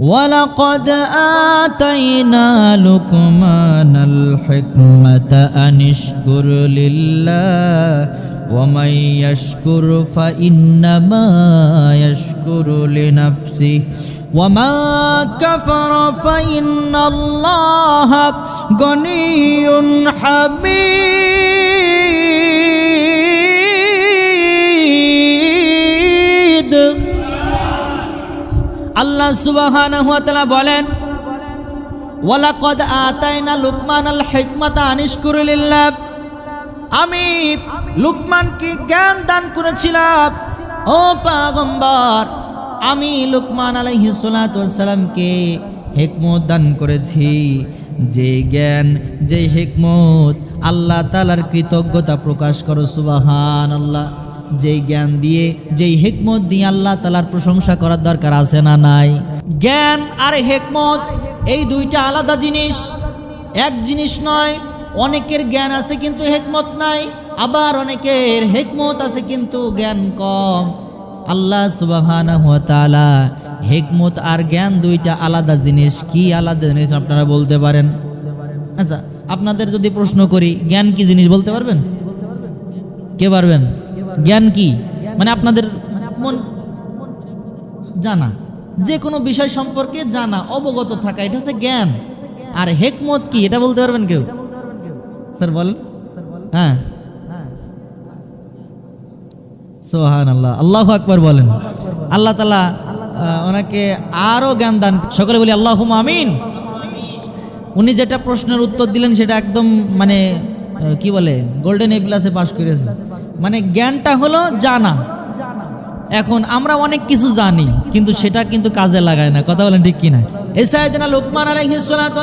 ওয়ালাকাদ আতাইনা লুকমানাল হিকমাতা আনিশকুর লিল্লাহ ওয়া মান ইয়াশকুর ফাইন্নামা ইয়াশকুরু লিনাফসিহি ওয়া মা কাফারা ফাইন্নাল্লাহা গনিয়্যুন হামিদ। আল্লাহ সুবহানাহু ওয়া তাআলা বলেন, ওয়ালাকাদ আতাইনা লুকমানাল হিকমাতা আনিশকুর লিল্লাহ, আমি লুকমানকে জ্ঞান দান করেছিলাম। ও পয়গম্বর, আমি লুকমান আলাইহিস সালাতু ওয়াস সালামকে হিকমত দান করেছি, যে জ্ঞান যে হিকমত আল্লাহ তাআলার কৃতজ্ঞতা প্রকাশ করো সুবহানাল্লাহ। যেই জ্ঞান দিয়ে যেই হিকমত দিয়ে আল্লাহ তাআলার প্রশংসা করার দরকার আছে না নাই? জ্ঞান আর হিকমত এই দুইটা আলাদা জিনিস, এক জিনিস নয়। অনেকের জ্ঞান আছে কিন্তু হিকমত নাই, আবার অনেকের হিকমত আছে কিন্তু জ্ঞান কম। আল্লাহ সুবহানাহু ওয়া তাআলা হিকমত আর জ্ঞান দুইটা আলাদা জিনিস। কি আলাদা জিনিস আপনারা বলতে পারেন? আচ্ছা, আপনাদের যদি প্রশ্ন করি জ্ঞান কি জিনিস বলতে পারবেন? কে পারবেন? জ্ঞান কি মানে আপনাদের মন জানা, যে কোনো বিষয় সম্পর্কে জানা, অবগত থাকা, এটা হচ্ছে জ্ঞান। আর হিকমত কি এটা বলতে পারবেন কেউ? স্যার বলেন। হ্যাঁ, সুবহানাল্লাহ, আল্লাহু আকবার বলেন। আল্লাহ তাআলা ওনাকে আরো জ্ঞান দান, সকলে বলি আল্লাহুম্মা আমিন। উনি যেটা প্রশ্নের উত্তর দিলেন সেটা একদম মানে কি বলে গোল্ডেন এ প্লাসে পাশ করেছে। মানে জ্ঞানটা হলো জানা। এখন আমরা অনেক কিছু জানি কিন্তু সেটা কিন্তু কাজে লাগায় না। কথা বলেন ঠিক কিনা? এই সাইয়েদনা লুকমান আলাইহিস সালাতু